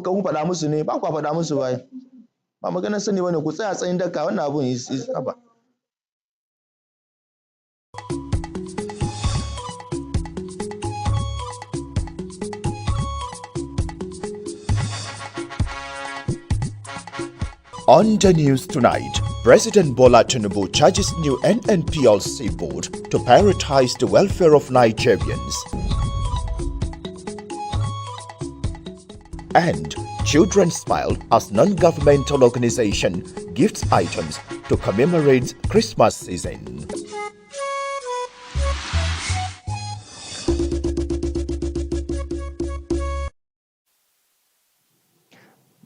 kun faɗa musu ne ba ku faɗa musu ba ba maganar sani bane ku tsaya tsayin daka wannan abun is haba. On the news tonight, President Bola Tinubu charges new NNPLC board to prioritize the welfare of Nigerians. And children smile as non-governmental organization gifts items to commemorate Christmas season.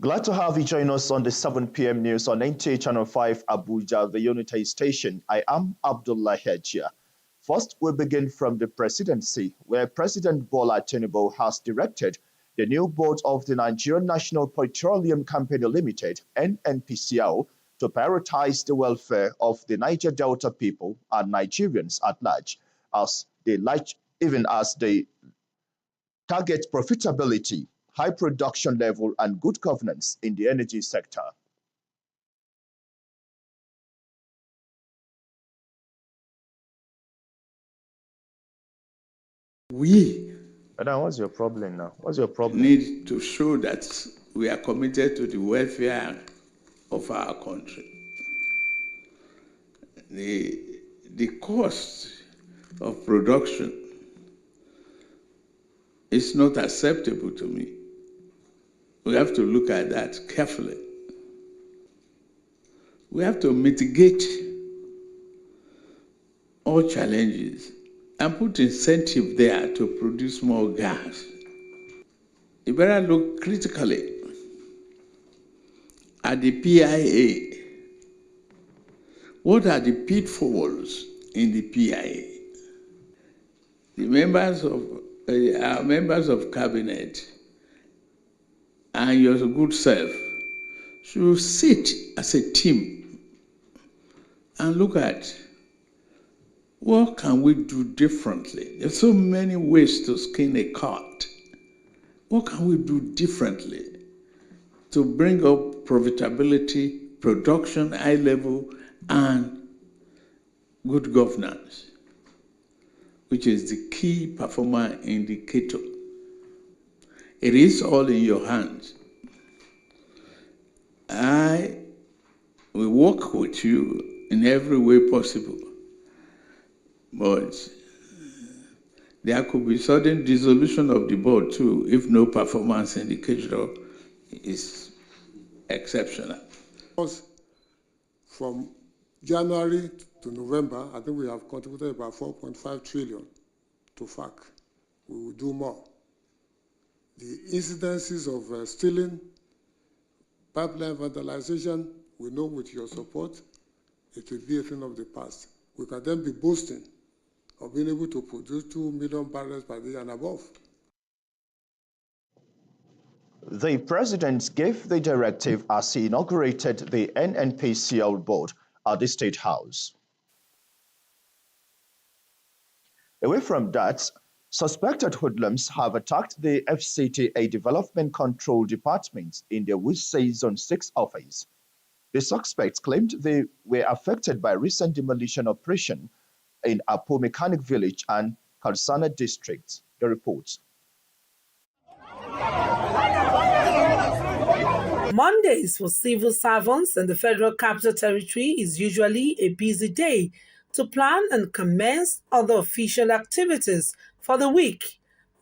Glad to have you join us on the 7 p.m. news on NTA Channel 5 Abuja, the Unity Station. I am Abdullah Hejia. First, we begin from the presidency, where President Bola Tinubu has directed the new board of the Nigerian National Petroleum Company Limited, NNPCL, to prioritize the welfare of the Niger Delta people and Nigerians at large, even as they target profitability, high production level, and good governance in the energy sector. Madam, what's your problem now? What's your problem? Need to show that we are committed to the welfare of our country. The cost of production is not acceptable to me. We have to look at that carefully. We have to mitigate all challenges and put incentive there to produce more gas. You better look critically at the PIA. What are the pitfalls in the PIA? The our members of cabinet and your good self should sit as a team and look at what can we do differently. There's so many ways to skin a cat. What can we do differently to bring up profitability, production, high level, and good governance, which is the key performance indicator? It is all in your hands. I will work with you in every way possible, but there could be sudden dissolution of the board too if no performance indicator is exceptional. From January to November, I think we have contributed about 4.5 trillion to FAC. We will do more. The incidences of stealing, pipeline vandalization, we know with your support, it will be a thing of the past. We can then be boasting of being able to produce 2 million barrels per day and above. The president gave the directive as he inaugurated the NNPCL board at the State House. Away from that, suspected hoodlums have attacked the FCTA Development Control Department in the Wuse Zone 6 office. The suspects claimed they were affected by recent demolition operation in Apo Mechanic Village and Karsana district. The reports. Mondays for civil servants in the Federal Capital Territory is usually a busy day to plan and commence other official activities for the week.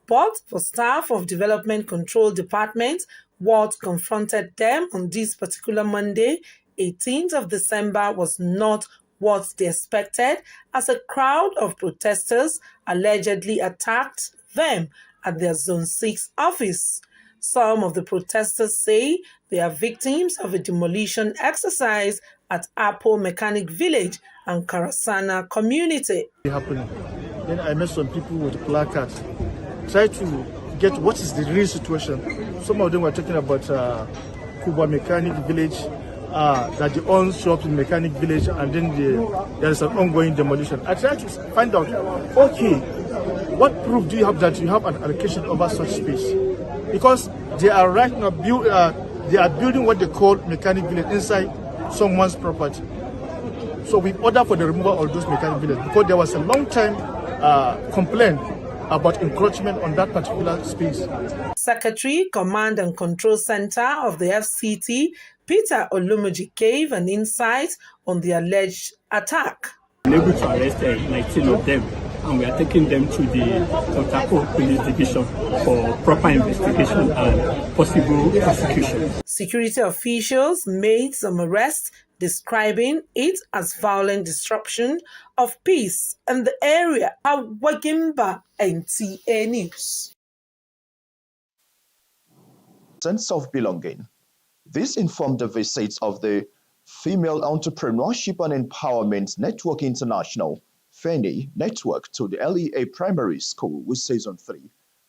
But for staff of Development Control Department, what confronted them on this particular Monday, 18th of December, was not what they expected, as a crowd of protesters allegedly attacked them at their Zone 6 office. Some of the protesters say they are victims of a demolition exercise at Apo Mechanic Village and Karasana community. Happening. Then I met some people with placards, try to get what is the real situation. Some of them were talking about Kuba Mechanic Village, that they own shops in Mechanic Village, and then there is an ongoing demolition. I tried to find out, okay, what proof do you have that you have an allocation over such space? Because They are right now they are building what they call mechanic village inside someone's property. So we order for the removal of those mechanic villages because there was a long time complaint about encroachment on that particular space. Secretary, Command and Control Center of the FCT, Peter Olumuji, gave an insight on the alleged attack. We were able to arrest 19 of them, and we are taking them to the Otako Police Division for proper investigation and possible prosecution. Security officials made some arrests, describing it as violent disruption of peace in the area. Awagimba, NTA News. Sense of belonging. This informed the visit of the Female Entrepreneurship and Empowerment Network International, FENI Network, to the LEA Primary School with Season 3.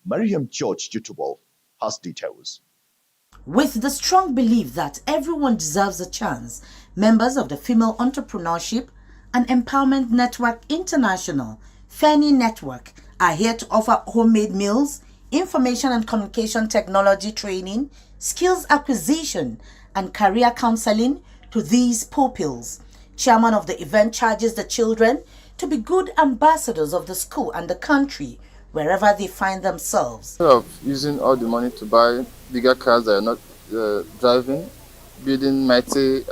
Mariam George Jutubal has details. With the strong belief that everyone deserves a chance, members of the Female Entrepreneurship and Empowerment Network International, FENI Network, are here to offer homemade meals, information and communication technology training, skills acquisition, and career counseling to these pupils. Chairman of the event charges the children to be good ambassadors of the school and the country wherever they find themselves. Instead of using all the money to buy bigger cars that are not driving, building mighty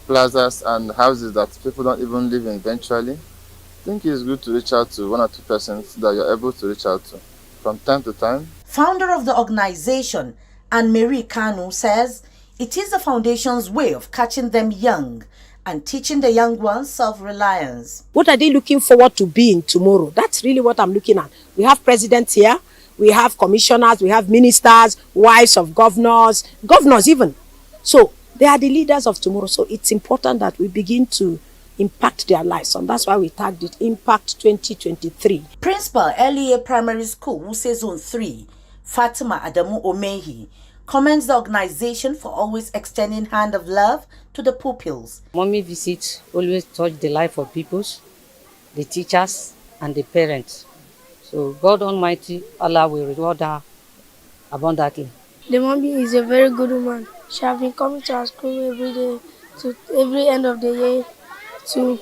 plazas and houses that people don't even live in eventually, I think it's good to reach out to one or two persons that you're able to reach out to from time to time. Founder of the organization, Anne-Marie Kanu, says it is the foundation's way of catching them young and teaching the young ones self-reliance. What are they looking forward to being tomorrow? That's really what I'm looking at. We have presidents here, we have commissioners, we have ministers, wives of governors even. So they are the leaders of tomorrow. So it's important that we begin to impact their lives. And that's why we tagged it Impact 2023. Principal, LEA Primary School, Wuse Zone 3, Fatima Adamu Omehi, commends the organization for always extending hand of love to the pupils. Mommy visits always touch the life of people, the teachers and the parents. So God Almighty, Allah will reward her abundantly. The mommy is a very good woman. She has been coming to our school every day, to every end of the year, to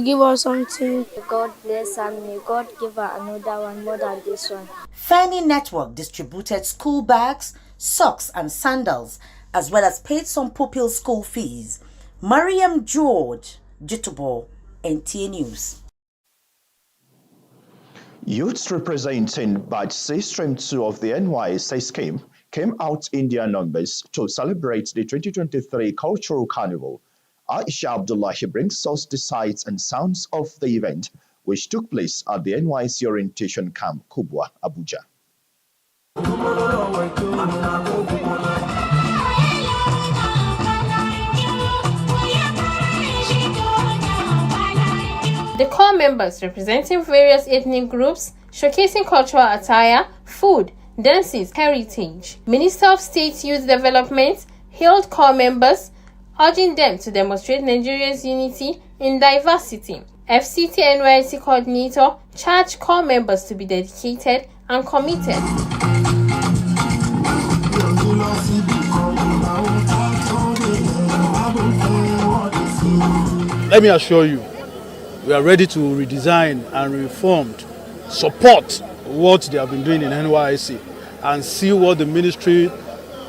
give us something. God bless her. May God give her another one more than this one. FENI Network distributed school bags, socks and sandals, as well as paid some pupil school fees. Mariam George, Jitubo, NTA News. Youths representing Batch C Stream 2 of the NYSA scheme came out in their numbers to celebrate the 2023 Cultural Carnival. Aisha Abdullahi brings us the sights and sounds of the event, which took place at the NYSC Orientation Camp, Kubwa, Abuja. The core members representing various ethnic groups, showcasing cultural attire, food, dances, heritage. Minister of State Youth Development hailed core members, urging them to demonstrate Nigeria's unity in diversity. FCT NYSC coordinator charged core members to be dedicated and committed. Let me assure you, we are ready to redesign and reform, support what they have been doing in NYSC and see what the ministry,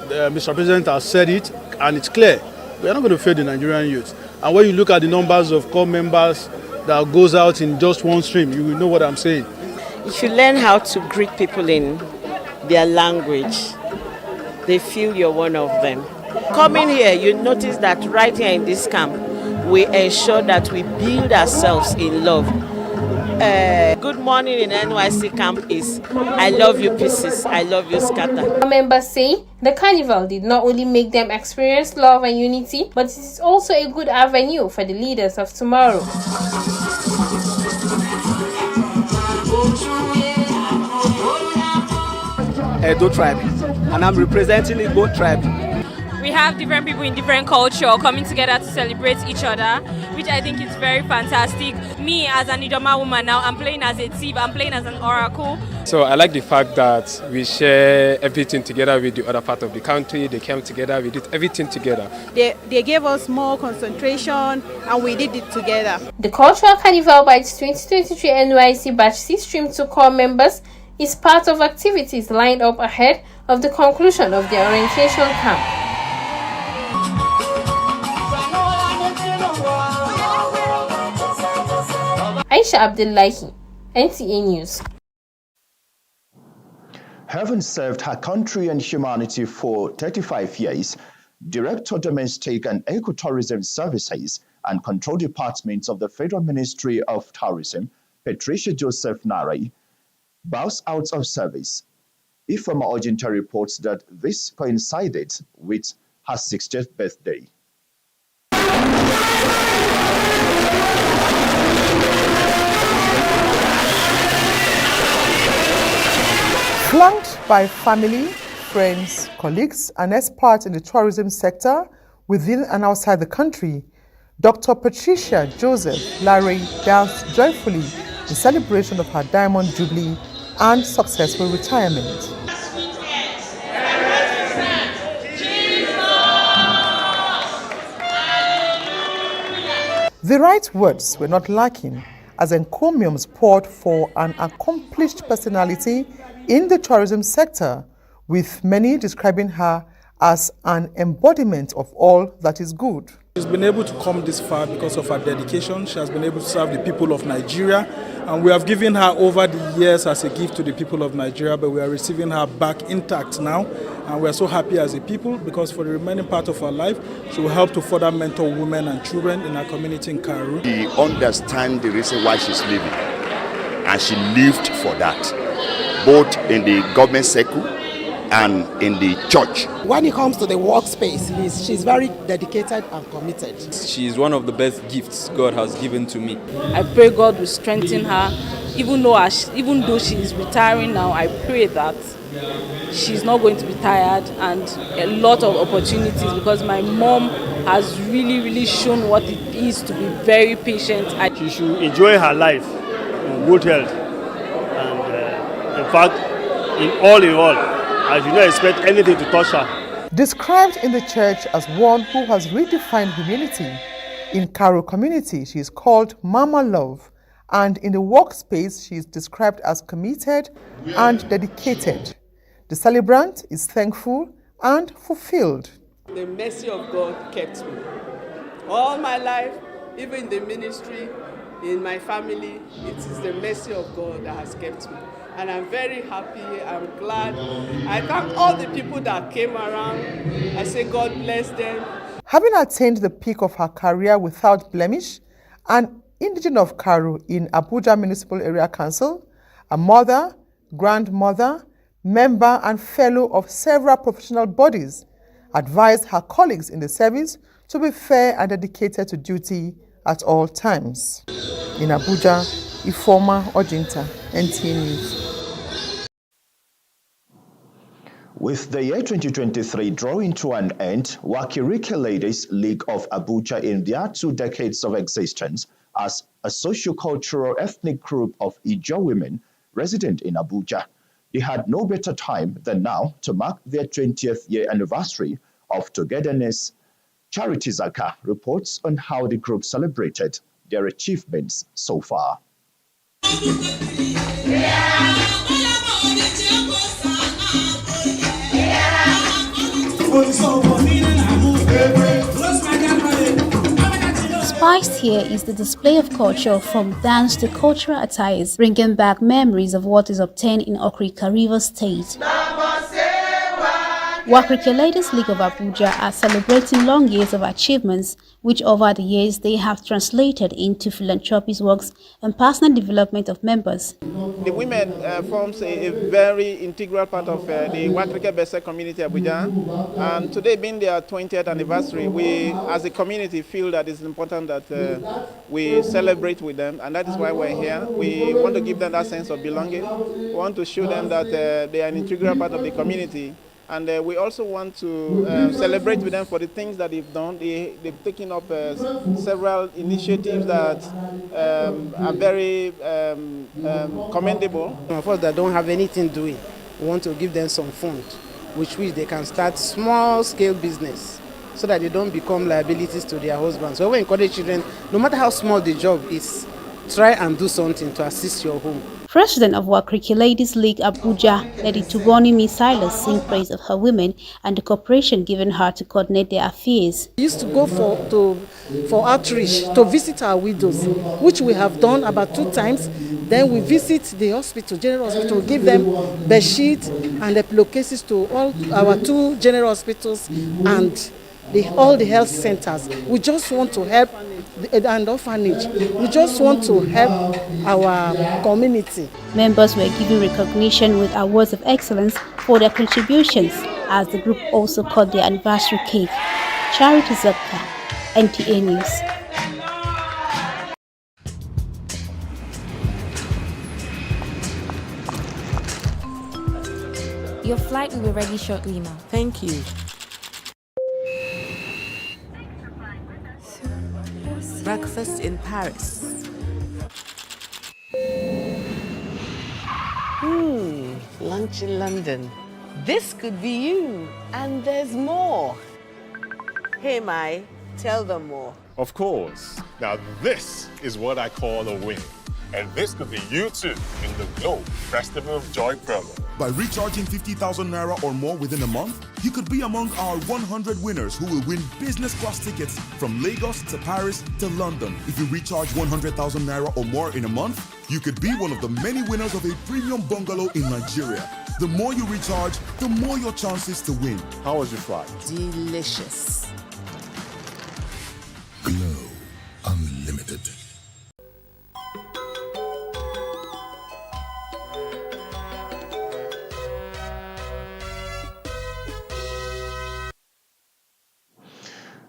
Mr. President has said it, and it's clear. We are not going to fail the Nigerian youth. And when you look at the numbers of core members that goes out in just one stream, you will know what I'm saying. You should learn how to greet people in their language. They feel you're one of them. Coming here, you notice that right here in this camp, we ensure that we build ourselves in love. Good morning in NYC camp is, I love you pieces, I love you scatter. Members say the carnival did not only make them experience love and unity, but it is also a good avenue for the leaders of tomorrow. Edo tribe, and I'm representing Igbo tribe. we have different people in different culture coming together to celebrate each other, which I think is very fantastic. Me as an Idoma woman now, I'm playing as a thief, I'm playing as an oracle. So I like the fact that we share everything together with the other part of the country. They came together, we did everything together. They gave us more concentration and we did it together. The Cultural Carnival by its 2023 NYC Batch 6 Stream to Core members is part of activities lined up ahead of the conclusion of the orientation camp. Aisha Abdullahi, NTA News. Having served her country and humanity for 35 years, Director Domestic and Ecotourism Services and Control Department of the Federal Ministry of Tourism, Patricia Joseph Nare, bows out of service. Ifema Ojinta reports that this coincided with her 60th birthday. Flanked by family, friends, colleagues, and experts in the tourism sector within and outside the country, Dr. Patricia Joseph Larry danced joyfully in celebration of her Diamond Jubilee and successful retirement. The right words were not lacking as encomiums poured for an accomplished personality in the tourism sector, with many describing her as an embodiment of all that is good. She's been able to come this far because of her dedication. She has been able to serve the people of Nigeria, and we have given her over the years as a gift to the people of Nigeria, but we are receiving her back intact now, and we are so happy as a people because for the remaining part of her life, she will help to further mentor women and children in our community in Karu. She understands the reason why she's living, and she lived for that, both in the government circle and in the church. When it comes to the workspace, she's very dedicated and committed. She's one of the best gifts God has given to me. I pray God will strengthen her, even though she is retiring now. I pray that she's not going to be tired and a lot of opportunities, because my mom has really shown what it is to be very patient. She should enjoy her life in good health, and in fact, in all, I do not expect anything to touch her. Described in the church as one who has redefined humility, in Karo community she is called Mama Love, and in the workspace she is described as committed and dedicated. The celebrant is thankful and fulfilled. The mercy of God kept me. All my life, even in the ministry, in my family, it is the mercy of God that has kept me. And I'm very happy, I'm glad. I thank all the people that came around. I say God bless them. Having attained the peak of her career without blemish, an indigene of Karu in Abuja Municipal Area Council, a mother, grandmother, member and fellow of several professional bodies, advised her colleagues in the service to be fair and dedicated to duty at all times. In Abuja, Ifoma Ojinta, NTA News. With the year 2023 drawing to an end, Wakirike Ladies League of Abuja, in their 2 decades of existence as a socio-cultural ethnic group of Ijaw women resident in Abuja, they had no better time than now to mark their 20th year anniversary of togetherness. Charity Zaka reports on how the group celebrated their achievements so far. Spiced here is the display of culture, from dance to cultural attires, bringing back memories of what is obtained in Okrika River State. Wakrike Ladies League of Abuja are celebrating long years of achievements, which over the years they have translated into philanthropy works and personal development of members. The women forms a very integral part of the Wakrike Bese community Abuja, and today being their 20th anniversary, we as a community feel that it's important that we celebrate with them, and that is why we're here. We want to give them that sense of belonging. We want to show them that they are an integral part of the community, And we also want to celebrate with them for the things that they've done. They've taken up several initiatives that are very commendable. Of us that don't have anything doing, we want to give them some fund, which they can start small-scale business so that they don't become liabilities to their husbands. So we encourage children, no matter how small the job is, try and do something to assist your home. President of Wakriki Ladies League Abuja, Lady Tubonimi Silas, sing praise of her women and the cooperation given her to coordinate their affairs. We used to go for outreach to visit our widows, which we have done about 2 times. Then we visit the hospital, general hospital, give them bedsheet and the pillowcases to all our 2 general hospitals and all the health centers. We just want to help and orphanage. We just want to help our community. Members were given recognition with awards of excellence for their contributions, as the group also cut their anniversary cake. Charity Zakka, NTA News. Your flight will be ready shortly, ma'am. Thank you. Breakfast in Paris. Lunch in London. This could be you. And there's more. Hey, Mai, tell them more. Of course. Now this is what I call a win. And this could be you too in the Globe Festival of Joy promo. By recharging 50,000 Naira or more within a month, you could be among our 100 winners who will win business class tickets from Lagos to Paris to London. If you recharge 100,000 Naira or more in a month, you could be one of the many winners of a premium bungalow in Nigeria. The more you recharge, the more your chances to win. How was your flight? Delicious. Glow Unlimited.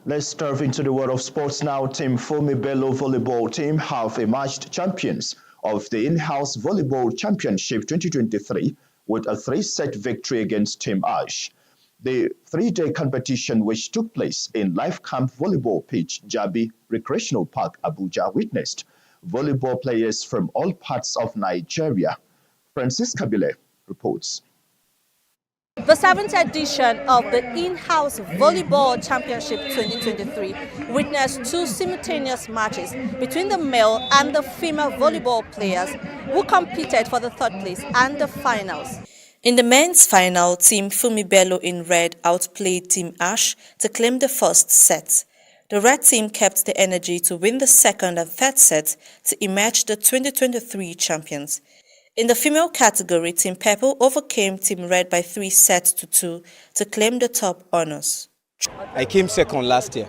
Let's dive into the world of sports now. Team Fumi Bello volleyball team have emerged champions of the in-house volleyball championship 2023 with a 3-set victory against Team Ash. The 3-day competition, which took place in Life Camp Volleyball Pitch, Jabi Recreational Park, Abuja, witnessed volleyball players from all parts of Nigeria. Francis Kabile reports. The 7th edition of the in-house volleyball championship 2023 witnessed 2 simultaneous matches between the male and the female volleyball players who competed for the 3rd place and the finals. In the men's final, Team Fumi Bello in red outplayed Team Ash to claim the 1st set. The red team kept the energy to win the 2nd and 3rd set to emerge the 2023 champions. In the female category, Team Purple overcame Team Red by 3 sets to 2 to claim the top honors. I came 2nd last year.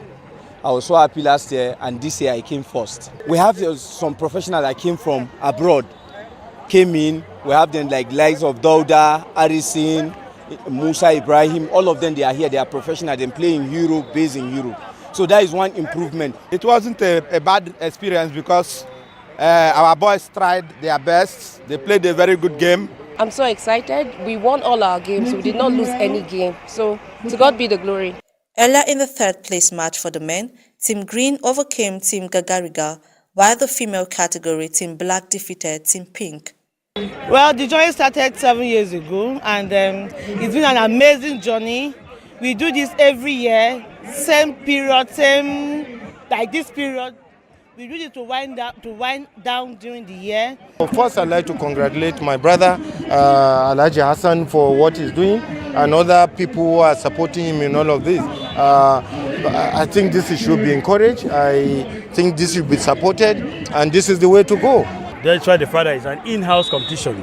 I was so happy last year, and this year I came 1st. We have some professionals that came from abroad, came in. We have them like likes of Dauda, Harrison, Musa Ibrahim. All of them, they are here. They are professionals. They play in Europe, based in Europe. So that is one improvement. It wasn't a bad experience because our boys tried their best. They played a very good game. I'm so excited. We won all our games. We did not lose any game. So to God be the glory. Earlier in the 3rd place match for the men, Team Green overcame Team Gagariga, while the female category, Team Black defeated Team Pink. Well, the journey started 7 years ago, and it's been an amazing journey. We do this every year, same period, like this period. We do it to wind down during the year. First, I'd like to congratulate my brother, Alhaji Hassan, for what he's doing, and other people who are supporting him in all of this. I think this should be encouraged. I think this should be supported, and this is the way to go. That's why the Friday is an in-house competition.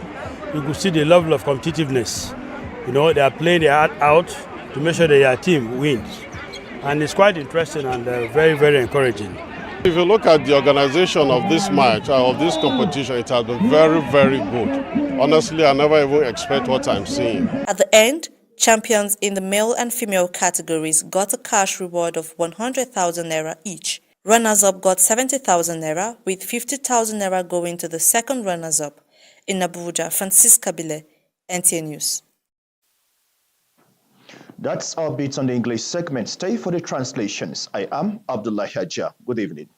You could see the level of competitiveness. You know, they are playing their heart out to make sure that their team wins. And it's quite interesting and very, very encouraging. If you look at the organization of this match, of this competition, it has been very, very good. Honestly, I never even expect what I'm seeing. At the end, champions in the male and female categories got a cash reward of 100,000 Naira each. Runners-up got 70,000 Naira, with 50,000 Naira going to the 2nd runners-up. In Abuja, Francis Kabile, NTA News. That's our bits on the English segment. Stay for the translations. I am Abdullah Hajja. Good evening.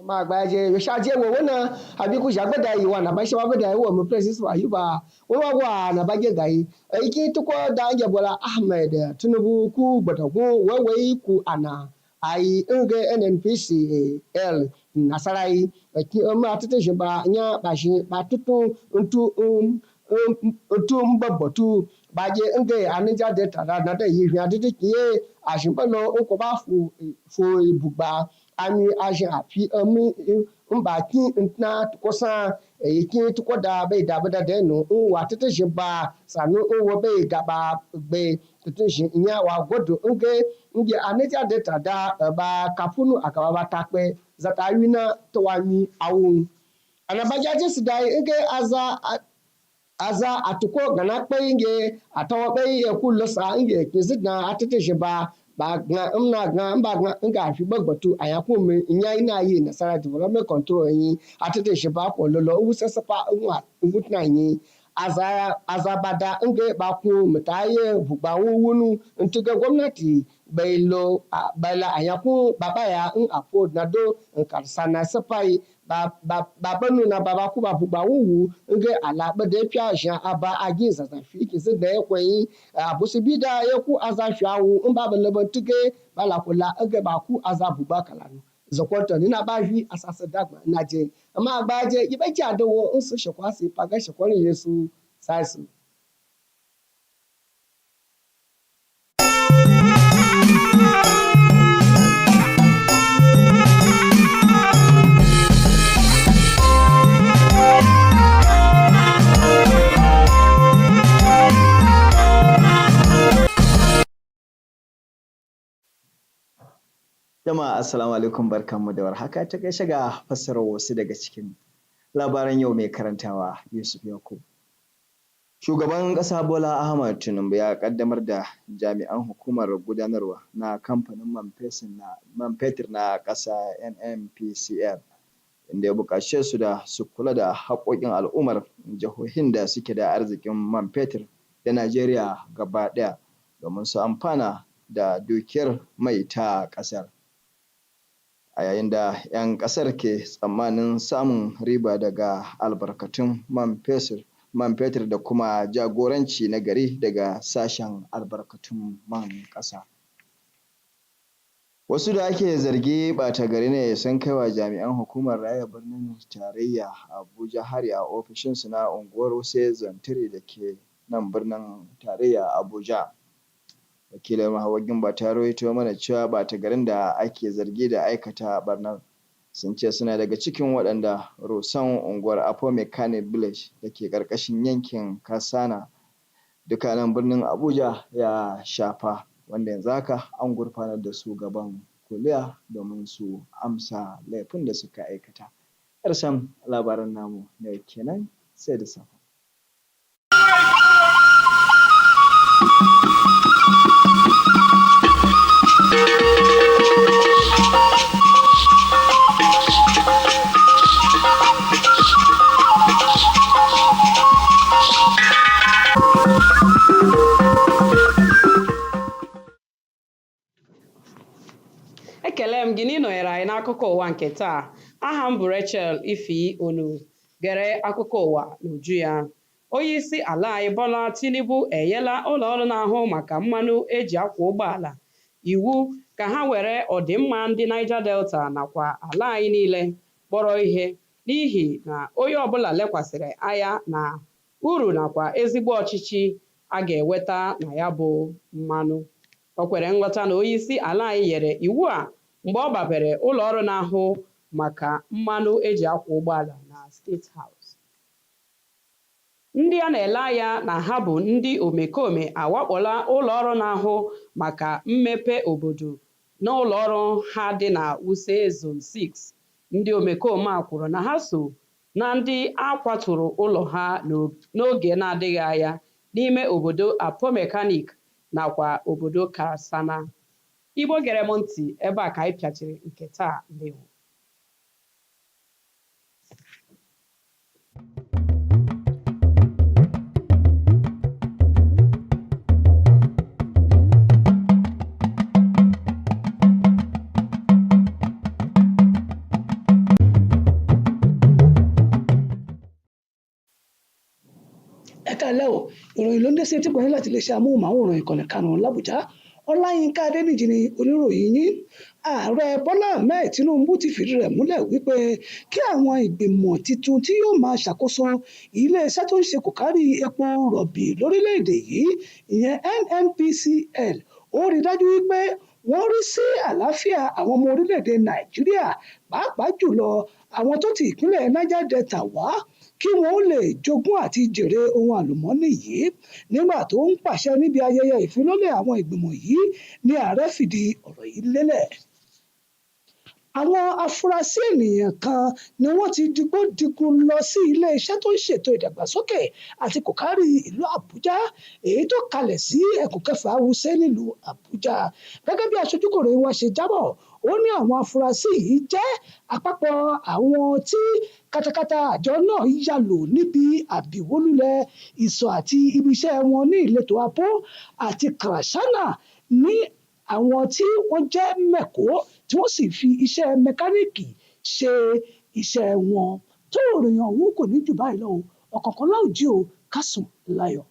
ma gbaje yo shaje wo wona abiku jagbeda yi wa na ba shawa beda wo mo president wa yuba wo wa na ba ge gai iki to ko da nge bola ahmed tinubu ku gbata ku we ku ana ai nge nnpc l nasarai ki ma tete je ba nya ba shi ba tutu ntu mbabotu ba je nge anija de tada na de yi hwa tete ki a shi ba lo ko ba fu ibugba ami aje afi ami mbaki ntna kosa yiki tukoda be da bada de no wa tete jeba sanu wo be gaba be tete je nya wa godo nge aneja de tada ba kapunu akaba ba takpe zata wina to wani awu anabaja je sidai nge aza atuko gana kpe nge atawo be kullo sa nge kizidna atete jeba ba gna mba gna nga fi gbagbatu ayaku mi nya ina yi nasara development control yin atete se ba ko lolo wu sesapa nwa ngutna yin azabada nge ba ku mutaye bugba wunu ntuga gwamnati bailo bala ayaku baba ya afford na do nkarsana sepai banu na baba ku ba bugba wu nge ala bade pya jan aba agin za fi kisi da yakwen abusibida yaku azashawu mba balaba tuge bala kula nge ba ku azabu bakalanu zakwanta ni na ba fi asasa dagma na je amma ba je ibe ja da wo nsu shekwasi paga shekwani yesu saisu Jama'a assalamu alaikum barkanmu da warhaka ta gaishe ga fassarar wasu daga cikin labaran yau mai karantawa Yusuf Yakub. Shugaban ƙasa Bola Ahmed Tinubu ya kaddamar da jami'an hukumar gudanarwa na kamfanin man fetur na ƙasa NNPCL inda ya buƙace su da su kula da haƙoƙin al'ummar jihohin da suke da arzikin man fetur da Najeriya gaba ɗaya domin su amfana da dukiyar mai ta ƙasar. A yayin da 'yan ƙasar ke tsammanin samun riba daga albarkatun man fetur da kuma jagoranci na gari daga sashen albarkatun man ƙasa. Wasu da ake zargi ɓata gari ne sun kai wa jami'an hukumar raya birnin tarayya Abuja hari a ofishinsu na unguwar Wuse Zantiri da ke nan birnin tarayya Abuja. Wakilin Hauwa Gimba ta rawaito mana cewa ɓata garin da ake zargi da aikata ɓarnar sun ce suna daga cikin waɗanda rusan unguwar Afo Mechanic Village da ke ƙarƙashin yankin Kasana dukkanin birnin Abuja ya shafa, wanda yanzu haka an gurfanar da su gaban kuliya domin su amsa laifin da suka aikata. Ƙarshen labaran namu na yau kenan, sai da safe. Ekele m gị n'ịnọnyere anyị n'akụkọ ụwa nke taa. Aha m bụ Rachel Ifi Onu. Gere akụkọ ụwa n'uju ya. Onye isi ala anyị Bola Tinubu enyela ụlọ ọrụ na-ahụ maka mmanụ eji akwa ụgbọala iwu ka ha were ọdịmma ndị Niger Delta nakwa ala anyị niile kpọrọ ihe, n'ihi na onye ọbụla lekwasịrị anya na uru nakwa ezigbo ọchịchị a ga-eweta na ya bụ mmanụ. O kwere nghọta na onye isi ala anyị nyere iwu a mgbe ọ gbabere ụlọ ọrụ na-ahụ maka mmanụ eji akwa ụgbọala na State House. ndị a na-ele anya na ha bụ ndị omekome awakpola ụlọọrụ na-ahụ maka mmepe obodo na ụlọọrụ ha dị na Wuse Zone 6. Ndị omekome a kwuru na ha so na ndị akwatụrụ ụlọ ha n'oge na-adịghị anya n'ime obodo Apo Mechanic nakwa obodo Karsana. Igbo gere m ntị, ebe a ka anyị pịachiri nke taa. Ndewo. Ẹ̀kálẹ́ o, ìròyìn ló ń dé sí etí gbọ̀nyìn láti iléeṣẹ́ amóhùnmáwòrán ìkànnì Karùn-ún l'Àbújá. Ọláyínká Adéníjì ni oníròyìn yín. Ààrẹ Bọ́lá Ahmed Tinubu ti fìdí rẹ̀ múlẹ̀ wípé kí àwọn ìgbìmọ̀ tuntun tí yóò máa ṣàkóso iléeṣẹ́ tó ń ṣe kòkárí epo rọ̀bì lórílẹ̀‐èdè yìí, ìyẹn NNPCL, ó rí dájú wípé wọ́n rí sí àlàáfíà àwọn ọmọ orílẹ̀‐èdè Nàìjíríà, pàápàá jùlọ àwọn tó ti ìpínlẹ̀ Niger Delta wá, kí wọ́n lè jogún àti jèrè ohun àlùmọ́ọ́nì yìí. Nígbà tó ń pàṣẹ níbi ayẹyẹ ìfilọ́lẹ̀ àwọn ìgbìmọ̀ yìí ni ààrẹ fìdí ọ̀rọ̀ yìí lélẹ̀. Àwọn afurasí ènìyàn kan ni wọ́n ti digun lọ sí ilé-iṣẹ́ tó ń ṣètò ìdàgbàsókè àti kòkárí ìlú Àbújá, èyí tó kalẹ̀ sí ẹkùn kẹfà Wuse nílùú Àbújá. Gẹ́gẹ́ bí aṣojúkòròyìn wa ṣe jábọ̀, ó ní àwọn afurasí yìí jẹ́ àpapọ̀ àwọn tí katakata àjọ náà yà lò níbi àbíwólulẹ̀ ìsọ̀ àti ibiṣẹ́ wọn ní ìletò Apo àti Karsana, ní àwọn tí wọ́n jẹ́ mẹ̀kó tí wọ́n sì fi iṣẹ́ mẹkáníìkì ṣe iṣẹ́ wọn. Tó ìròyìn ọ̀hún kò ní jù báyìí lọ, ọ̀kọ̀ọ̀kan láòjí o, ká sùn láyọ̀.